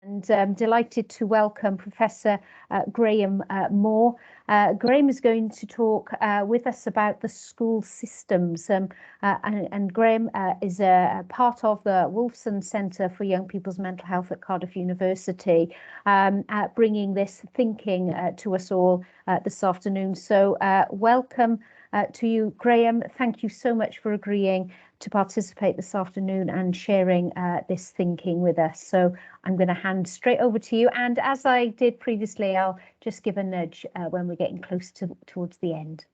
And I'm delighted to welcome Professor Graham Moore. Graham is going to talk with us about the school systems, and Graham is a part of the Wolfson Centre for Young People's Mental Health at Cardiff University, bringing this thinking to us all this afternoon. So welcome to you, Graham. Thank you so much for agreeing to participate this afternoon and sharing this thinking with us. So I'm going to hand straight over to you. And as I did previously, I'll just give a nudge when we're getting close towards the end.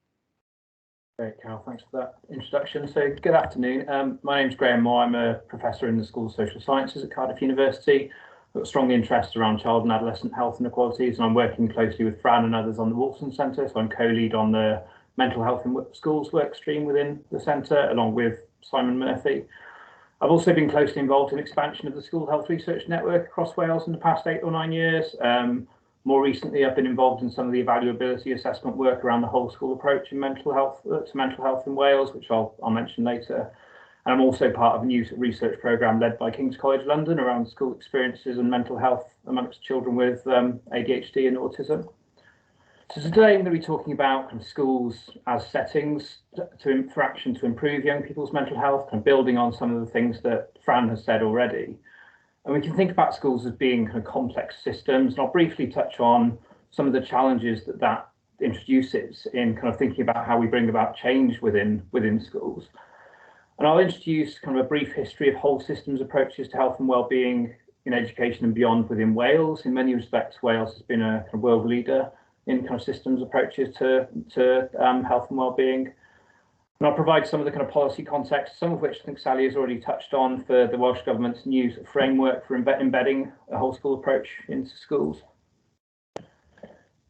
Great, Carol, thanks for that introduction. So good afternoon. My name's Graham Moore. I'm a professor in the School of Social Sciences at Cardiff University. I've got a strong interest around child and adolescent health inequalities, and I'm working closely with Fran and others on the Wolfson Centre. So I'm co-lead on the Mental Health and Schools work stream within the centre, along with Simon Murphy. I've also been closely involved in expansion of the School Health Research Network across Wales in the past 8 or 9 years. More recently, I've been involved in some of the evaluability assessment work around the whole school approach in mental health in Wales, which I'll mention later. And I'm also part of a new research programme led by King's College London around school experiences and mental health amongst children with ADHD and autism. So today I'm going to be talking about schools as settings for action to improve young people's mental health, building on some of the things that Fran has said already. And we can think about schools as being complex systems, and I'll briefly touch on some of the challenges that introduces in thinking about how we bring about change within schools. And I'll introduce a brief history of whole systems approaches to health and wellbeing in education and beyond within Wales. In many respects, Wales has been a world leader in systems approaches to health and wellbeing. And I'll provide some of the policy context, some of which I think Sally has already touched on, for the Welsh Government's new framework for embedding a whole school approach into schools.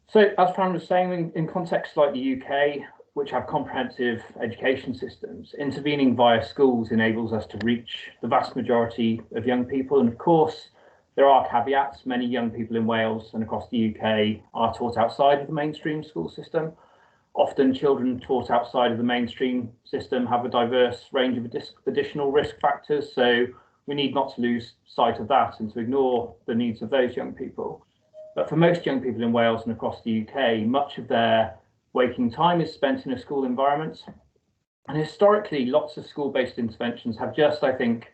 So as Fran was saying, in contexts like the UK, which have comprehensive education systems, intervening via schools enables us to reach the vast majority of young people. And of course, there are caveats. Many young people in Wales and across the UK are taught outside of the mainstream school system. Often children taught outside of the mainstream system have a diverse range of additional risk factors, so we need not to lose sight of that and to ignore the needs of those young people. But for most young people in Wales and across the UK, much of their waking time is spent in a school environment. And historically, lots of school-based interventions have just, I think,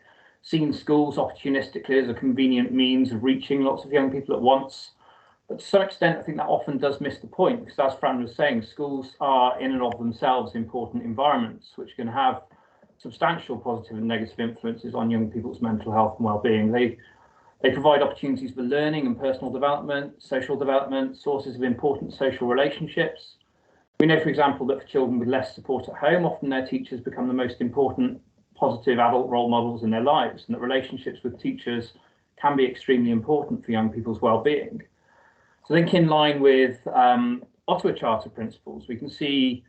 seen schools opportunistically as a convenient means of reaching lots of young people at once. But to some extent, I think that often does miss the point, because as Fran was saying, schools are in and of themselves important environments which can have substantial positive and negative influences on young people's mental health and well-being. They provide opportunities for learning and personal development, social development, sources of important social relationships. We know, for example, that for children with less support at home, often their teachers become the most important positive adult role models in their lives, and that relationships with teachers can be extremely important for young people's well-being. So I think in line with Ottawa Charter principles, we can see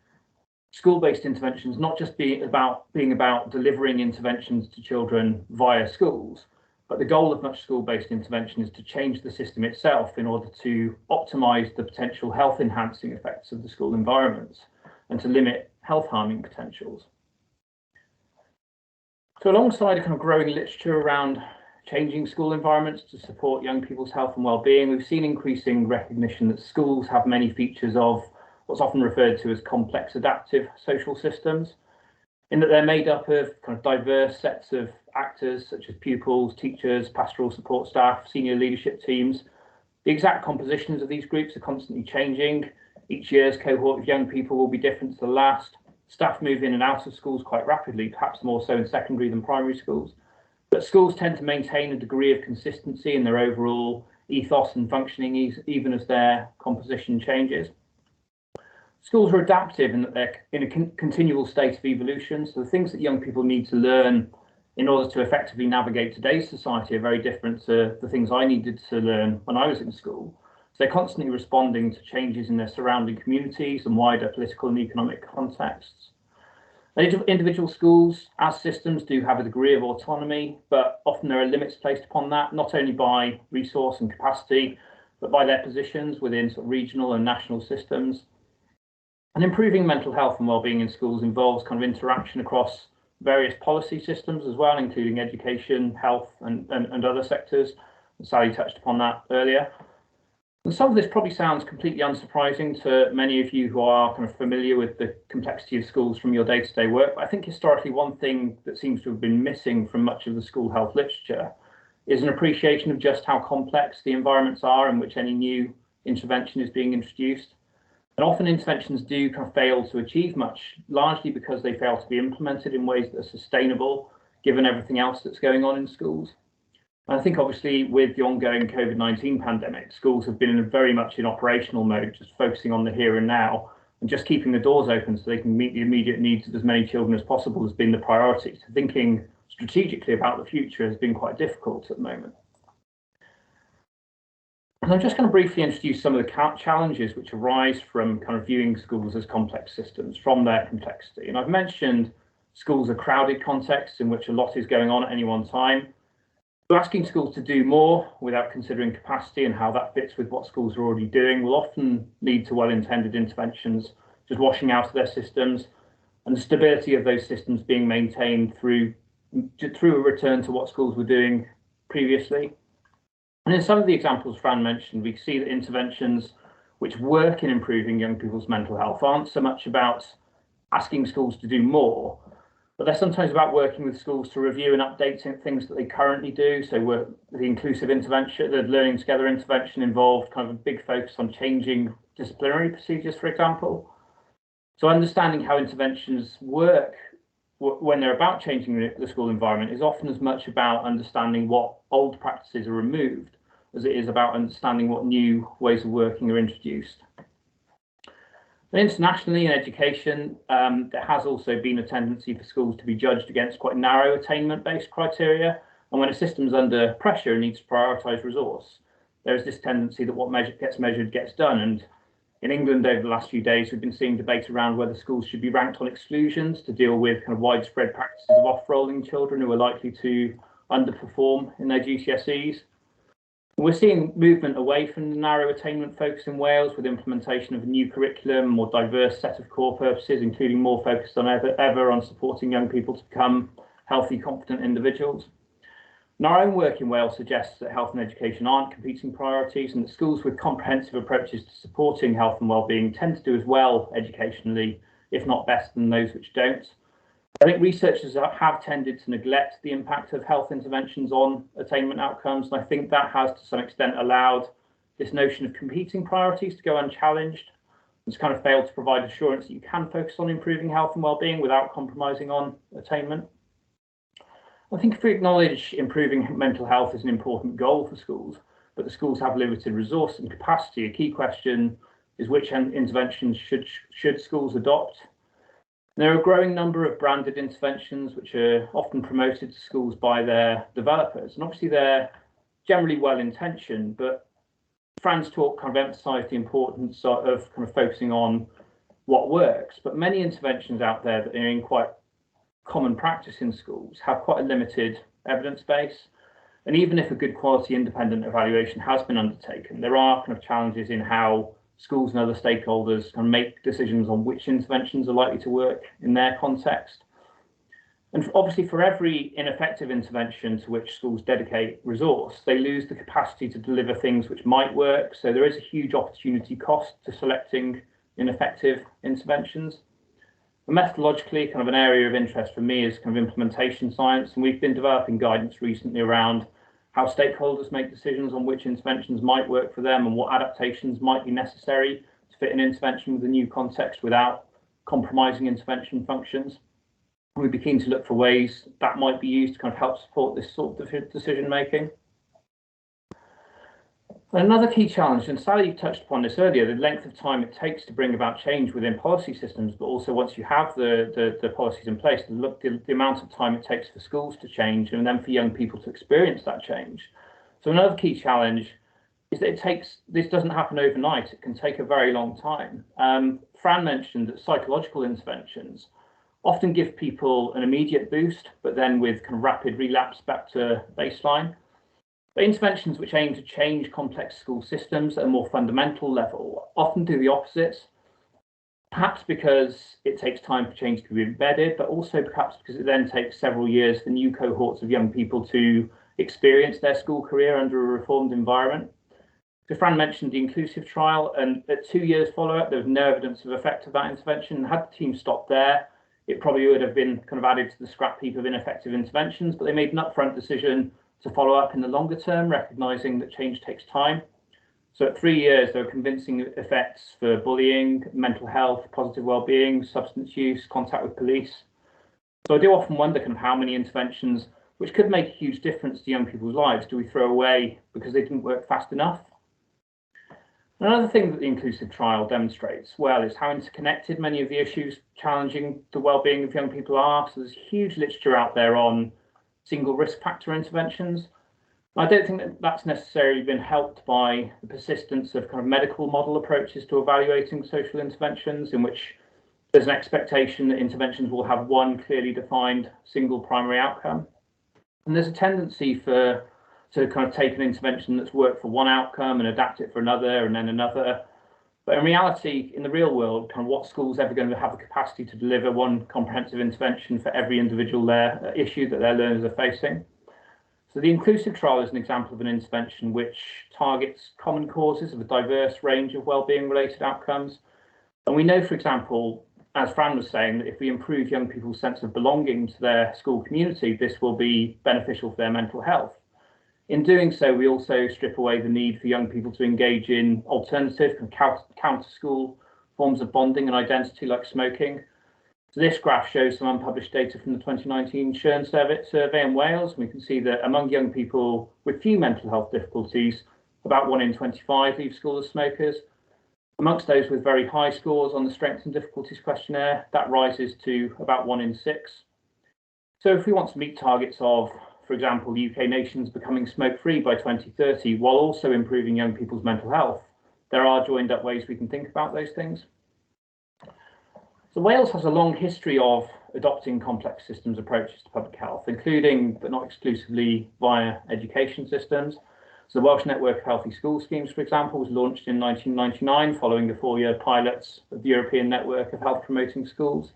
school-based interventions not just being about delivering interventions to children via schools, but the goal of much school-based intervention is to change the system itself in order to optimise the potential health-enhancing effects of the school environment and to limit health-harming potentials. So alongside a growing literature around changing school environments to support young people's health and well-being, we've seen increasing recognition that schools have many features of what's often referred to as complex adaptive social systems, in that they're made up of diverse sets of actors such as pupils, teachers, pastoral support staff, senior leadership teams. The exact compositions of these groups are constantly changing. Each year's cohort of young people will be different to the last. Staff move in and out of schools quite rapidly, perhaps more so in secondary than primary schools. But schools tend to maintain a degree of consistency in their overall ethos and functioning, even as their composition changes. Schools are adaptive in that they're in a continual state of evolution. So the things that young people need to learn in order to effectively navigate today's society are very different to the things I needed to learn when I was in school. So they're constantly responding to changes in their surrounding communities and wider political and economic contexts. Individual schools as systems do have a degree of autonomy, but often there are limits placed upon that, not only by resource and capacity, but by their positions within regional and national systems. And improving mental health and wellbeing in schools involves interaction across various policy systems as well, including education, health, and other sectors. Sally touched upon that earlier. And some of this probably sounds completely unsurprising to many of you who are kind of familiar with the complexity of schools from your day-to-day work. But I think historically one thing that seems to have been missing from much of the school health literature is an appreciation of just how complex the environments are in which any new intervention is being introduced. And often interventions do kind of fail to achieve much, largely because they fail to be implemented in ways that are sustainable, given everything else that's going on in schools. And I think obviously with the ongoing COVID-19 pandemic, schools have been very much in operational mode, just focusing on the here and now, and just keeping the doors open so they can meet the immediate needs of as many children as possible has been the priority. So thinking strategically about the future has been quite difficult at the moment. And I'm just going to briefly introduce some of the challenges which arise from kind of viewing schools as complex systems from their complexity. And I've mentioned schools are crowded contexts in which a lot is going on at any one time. But asking schools to do more without considering capacity and how that fits with what schools are already doing will often lead to well-intended interventions just washing out of their systems, and the stability of those systems being maintained through a return to what schools were doing previously. And in some of the examples Fran mentioned, we see that interventions which work in improving young people's mental health aren't so much about asking schools to do more, but they're sometimes about working with schools to review and update things that they currently do. So the inclusive intervention, the learning together intervention involved kind of a big focus on changing disciplinary procedures, for example. So understanding how interventions work when they're about changing the school environment is often as much about understanding what old practices are removed as it is about understanding what new ways of working are introduced. And internationally in education, there has also been a tendency for schools to be judged against quite narrow attainment-based criteria. And when a system's under pressure and needs to prioritise resource, there is this tendency that what gets measured gets done. And in England over the last few days, we've been seeing debate around whether schools should be ranked on exclusions to deal with kind of widespread practices of off-rolling children who are likely to underperform in their GCSEs. We're seeing movement away from the narrow attainment focus in Wales with implementation of a new curriculum, more diverse set of core purposes, including more focus than ever on supporting young people to become healthy, confident individuals. And our own work in Wales suggests that health and education aren't competing priorities, and that schools with comprehensive approaches to supporting health and wellbeing tend to do as well educationally, if not better than those which don't. I think researchers have tended to neglect the impact of health interventions on attainment outcomes, and I think that has to some extent allowed this notion of competing priorities to go unchallenged. It's kind of failed to provide assurance that you can focus on improving health and wellbeing without compromising on attainment. I think if we acknowledge improving mental health is an important goal for schools, but the schools have limited resource and capacity, a key question is which interventions should schools adopt? There are a growing number of branded interventions which are often promoted to schools by their developers, and obviously they're generally well intentioned, but Fran's talk kind of emphasised the importance of kind of focusing on what works. But many interventions out there that are in quite common practice in schools have quite a limited evidence base, and even if a good quality independent evaluation has been undertaken, there are kind of challenges in how schools and other stakeholders can make decisions on which interventions are likely to work in their context. And obviously for every ineffective intervention to which schools dedicate resource, they lose the capacity to deliver things which might work. So there is a huge opportunity cost to selecting ineffective interventions. And methodologically, kind of an area of interest for me is kind of implementation science. And we've been developing guidance recently around how stakeholders make decisions on which interventions might work for them and what adaptations might be necessary to fit an intervention with a new context without compromising intervention functions. We'd be keen to look for ways that might be used to kind of help support this sort of decision making. Another key challenge, and Sally touched upon this earlier, the length of time it takes to bring about change within policy systems, but also once you have the policies in place, the amount of time it takes for schools to change and then for young people to experience that change. So another key challenge is that this doesn't happen overnight. It can take a very long time. Fran mentioned that psychological interventions often give people an immediate boost, but then with kind of rapid relapse back to baseline. But interventions which aim to change complex school systems at a more fundamental level often do the opposite, perhaps because it takes time for change to be embedded, but also perhaps because it then takes several years for new cohorts of young people to experienced their school career under a reformed environment. So Fran mentioned the inclusive trial, and at 2 years follow-up, there was no evidence of effect of that intervention. Had the team stopped there, it probably would have been kind of added to the scrap heap of ineffective interventions, but they made an upfront decision to follow up in the longer term, recognising that change takes time. So at 3 years, there were convincing effects for bullying, mental health, positive well-being, substance use, contact with police. So I do often wonder kind of how many interventions, which could make a huge difference to young people's lives, do we throw away because they didn't work fast enough? Another thing that the inclusive trial demonstrates well is how interconnected many of the issues challenging the well-being of young people are. So there's huge literature out there on single risk factor interventions. I don't think that that's necessarily been helped by the persistence of kind of medical model approaches to evaluating social interventions, in which there's an expectation that interventions will have one clearly defined single primary outcome. And there's a tendency to kind of take an intervention that's worked for one outcome and adapt it for another and then another. But in reality, in the real world, kind of what school's ever going to have the capacity to deliver one comprehensive intervention for every individual issue that their learners are facing? So the inclusive trial is an example of an intervention which targets common causes of a diverse range of well-being related outcomes. And we know, for example, as Fran was saying, that if we improve young people's sense of belonging to their school community, this will be beneficial for their mental health. In doing so, we also strip away the need for young people to engage in alternative and counter-school forms of bonding and identity like smoking. So this graph shows some unpublished data from the 2019 Churn survey in Wales. We can see that among young people with few mental health difficulties, about 1 in 25 leave school as smokers. Amongst those with very high scores on the Strengths and Difficulties questionnaire, that rises to about 1 in 6. So if we want to meet targets of, for example, the UK nations becoming smoke-free by 2030, while also improving young people's mental health, there are joined up ways we can think about those things. So Wales has a long history of adopting complex systems approaches to public health, including, but not exclusively, via education systems. So the Welsh Network of Healthy School Schemes, for example, was launched in 1999 following the 4-year pilots of the European Network of Health Promoting Schools.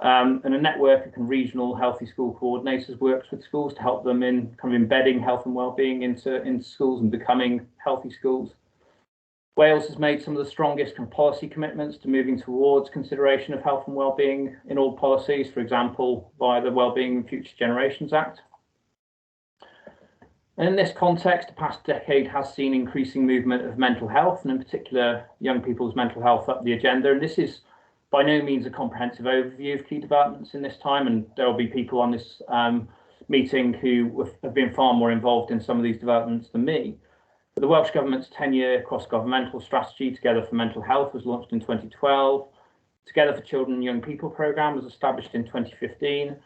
And a network of regional healthy school coordinators works with schools to help them in kind of embedding health and well-being into schools and becoming healthy schools. Wales has made some of the strongest policy commitments to moving towards consideration of health and well-being in all policies, for example, via the Wellbeing and Future Generations Act. And in this context, the past decade has seen increasing movement of mental health, and in particular, young people's mental health up the agenda. And this is by no means a comprehensive overview of key developments in this time, and there will be people on this meeting who have been far more involved in some of these developments than me. But the Welsh Government's 10-year cross-governmental strategy, Together for Mental Health, was launched in 2012. Together for Children and Young People programme was established in 2015.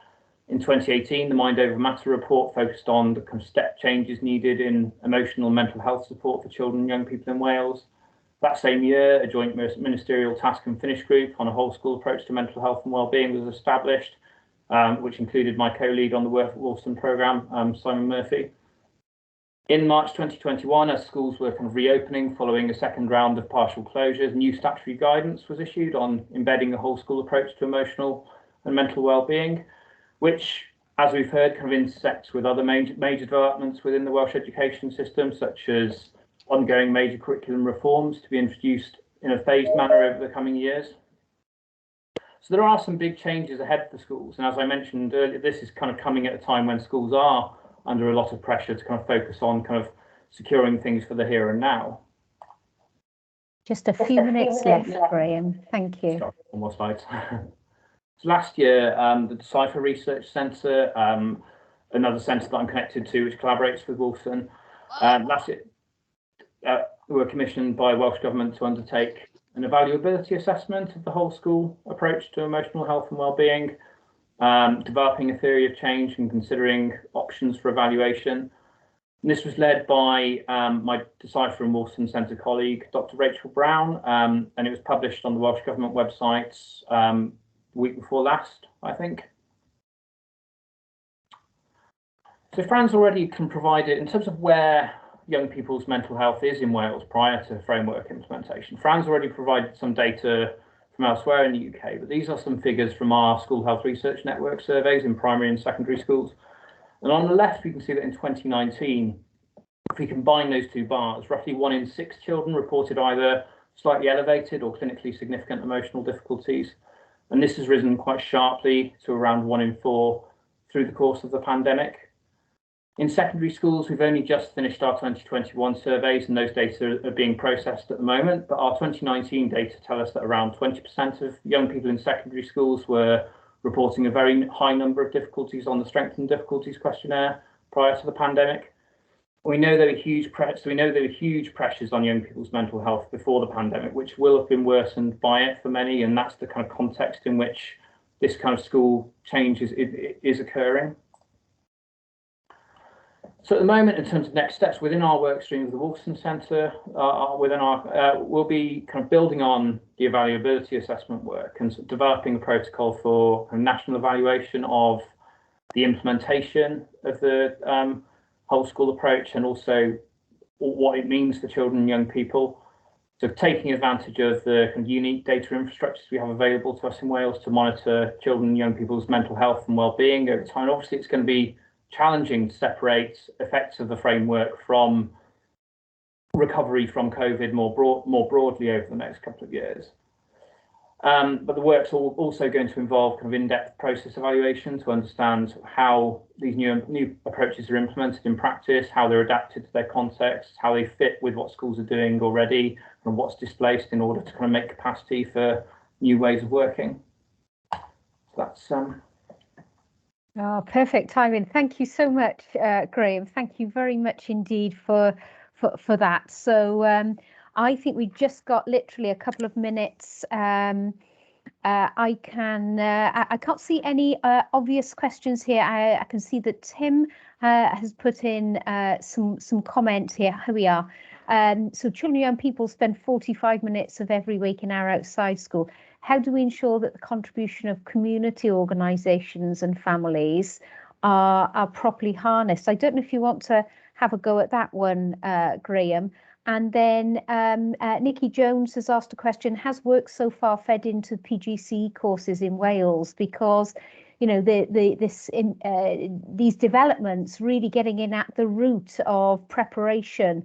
In 2018, the Mind Over Matter report focused on the kind of step changes needed in emotional and mental health support for children and young people in Wales. That same year, a joint ministerial task and finish group on a whole school approach to mental health and wellbeing was established, which included my co-lead on the Wolfson programme, Simon Murphy. In March 2021, as schools were kind of reopening following a second round of partial closures, new statutory guidance was issued on embedding a whole school approach to emotional and mental wellbeing, which, as we've heard, kind of intersects with other major developments within the Welsh education system, such as ongoing major curriculum reforms to be introduced in a phased manner over the coming years. So there are some big changes ahead for schools, and as I mentioned earlier, this is kind of coming at a time when schools are under a lot of pressure to kind of focus on kind of securing things for the here and now. Just a few minutes left, Graham. Thank you. Sorry, one more slide. So last year, the Decipher Research Centre, another centre that I'm connected to, which collaborates with Wolfson, last year were commissioned by Welsh Government to undertake an evaluability assessment of the whole school approach to emotional health and wellbeing, developing a theory of change and considering options for evaluation. And this was led by my Decipher and Wolfson Centre colleague, Dr. Rachel Brown, and it was published on the Welsh Government websites the week before last, I think. So Fran's already can provide it in terms of where young people's mental health is in Wales prior to framework implementation. Fran's already provided some data from elsewhere in the UK, but these are some figures from our School Health Research Network surveys in primary and secondary schools. And on the left, we can see that in 2019, if we combine those two bars, roughly 1 in 6 children reported either slightly elevated or clinically significant emotional difficulties. And this has risen quite sharply to around 1 in 4 through the course of the pandemic. In secondary schools, we've only just finished our 2021 surveys, and those data are being processed at the moment. But our 2019 data tell us that around 20% of young people in secondary schools were reporting a very high number of difficulties on the Strengths and Difficulties questionnaire prior to the pandemic. We know there were huge pressures on young people's mental health before the pandemic, which will have been worsened by it for many, and that's the kind of context in which this kind of school change is occurring. So at the moment, in terms of next steps within our work stream of the Wolfson Centre, we'll be kind of building on the evaluability assessment work and developing a protocol for a national evaluation of the implementation of the whole school approach, and also what it means for children and young people. So taking advantage of the kind of unique data infrastructures we have available to us in Wales to monitor children and young people's mental health and well-being over time. Obviously, it's going to be challenging to separate effects of the framework from recovery from COVID more broadly over the next couple of years. But the work's also going to involve kind of in-depth process evaluation to understand how these new approaches are implemented in practice, how they're adapted to their context, how they fit with what schools are doing already, and what's displaced in order to kind of make capacity for new ways of working. So that's Oh, perfect timing. Thank you so much, Graham. Thank you very much indeed for that. So I think we just got literally a couple of minutes. I can't see any obvious questions here. I can see that Tim has put in some comments here. Here we are. So children and young people spend 45 minutes of every week in our outside school. How do we ensure that the contribution of community organisations and families are properly harnessed? I don't know if you want to have a go at that one, Graham. And then Nikki Jones has asked a question: has work so far fed into PGCE courses in Wales? Because you know these developments really getting in at the root of preparation,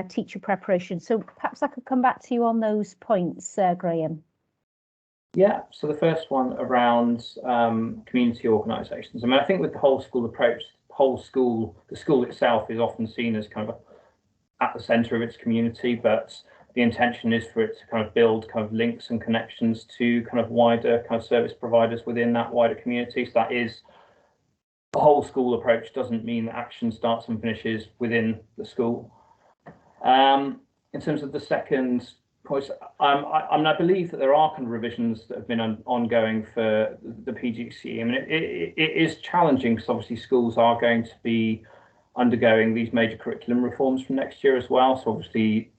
teacher preparation. So perhaps I could come back to you on those points, Graham. Yeah, so the first one around community organisations. I mean, I think with the whole school approach, the school itself is often seen as kind of at the centre of its community, but the intention is for it to kind of build kind of links and connections to kind of wider kind of service providers within that wider community. So that is, the whole school approach doesn't mean that action starts and finishes within the school. In terms of the second point, I believe that there are kind of revisions that have been ongoing for the PGCE. I mean, it is challenging because obviously schools are going to be undergoing these major curriculum reforms from next year as well. So obviously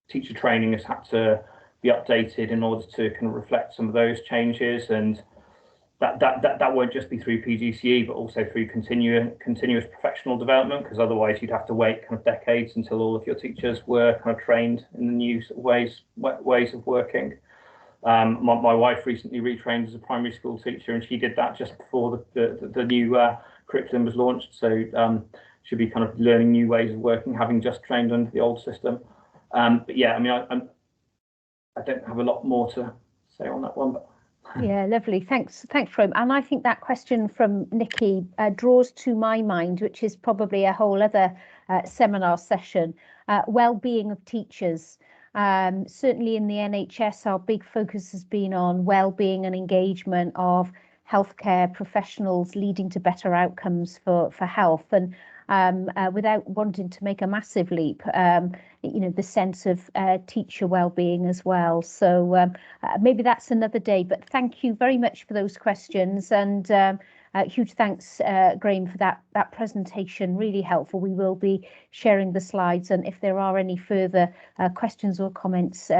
teacher training has had to be updated in order to kind of reflect some of those changes, and that won't just be through PGCE, but also through continuous professional development, because otherwise you'd have to wait kind of decades until all of your teachers were kind of trained in the new ways of working. My wife recently retrained as a primary school teacher, and she did that just before the new curriculum was launched. So she'll be kind of learning new ways of working, having just trained under the old system. But yeah, I mean, I don't have a lot more to say on that one. But yeah, lovely. Thanks, Graham. And I think that question from Nikki draws to my mind, which is probably a whole other seminar session, well-being of teachers. Certainly in the NHS, our big focus has been on well-being and engagement of healthcare professionals, leading to better outcomes for health. And without wanting to make a massive leap, you know, the sense of teacher well-being as well. So maybe that's another day, but thank you very much for those questions, and huge thanks, Graham, for that presentation, really helpful. We will be sharing the slides, and if there are any further questions or comments,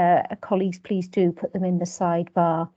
colleagues, please do put them in the sidebar.